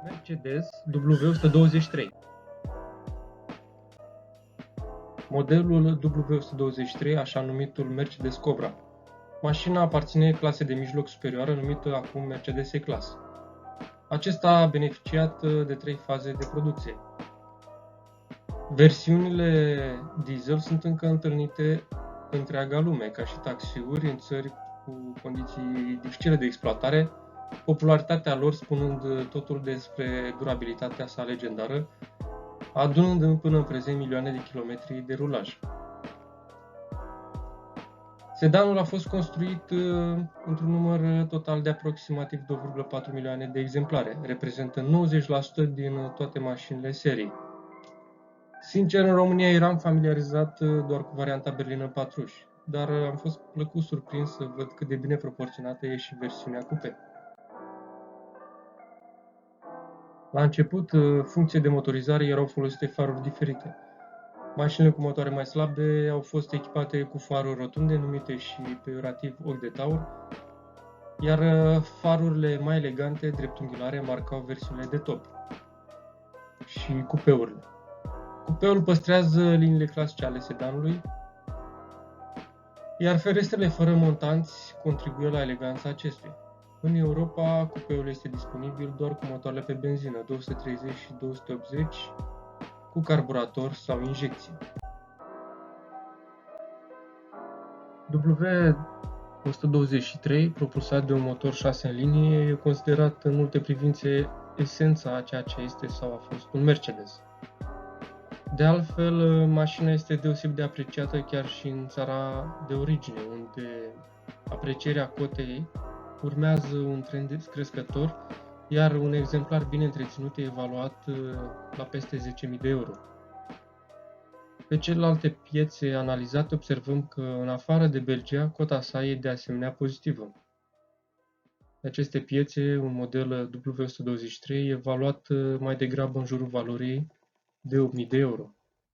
Mercedes W123. Modelul W123, așa numitul Mercedes Cobra. Mașina aparține clasei de mijloc superioară, numită acum Mercedes E-Class. Acesta a beneficiat de 3 faze de producție. Versiunile diesel sunt încă întâlnite în întreaga lume, ca și taxiuri în țări cu condiții dificile de exploatare, popularitatea lor spunând totul despre durabilitatea sa legendară, adunând până în prezent milioane de kilometri de rulaj. Sedanul a fost construit într-un număr total de aproximativ 2,4 milioane de exemplare, reprezentând 90% din toate mașinile serii. Sincer, în România eram familiarizat doar cu varianta berlină 4 uși, dar am fost plăcut surprins să văd cât de bine proporționată e și versiunea coupe. La început, funcție de motorizare erau folosite faruri diferite. Mașinile cu motoare mai slabe au fost echipate cu faruri rotunde, numite și peiorativ ochi de taur, iar farurile mai elegante, dreptunghiulare, marcau versiunile de top și cupeurile. Cupeul păstrează liniile clasice ale sedanului, iar ferestrele fără montanți contribuie la eleganța acestuia. În Europa, cupeul este disponibil doar cu motoarele pe benzină 230 și 280, cu carburator sau injecție. W123, propulsat de un motor 6 în linie, e considerat în multe privințe esența a ceea ce este sau a fost un Mercedes. De altfel, mașina este deosebit de apreciată chiar și în țara de origine, unde aprecierea cotei urmează un trend crescător, iar un exemplar bine întreținut e evaluat la peste 10.000 de euro. Pe celelalte piețe analizate observăm că, în afară de Belgia, cota sa e de asemenea pozitivă. Pe aceste piețe, un model W123 e evaluat mai degrabă în jurul valorii de 8.000 de euro.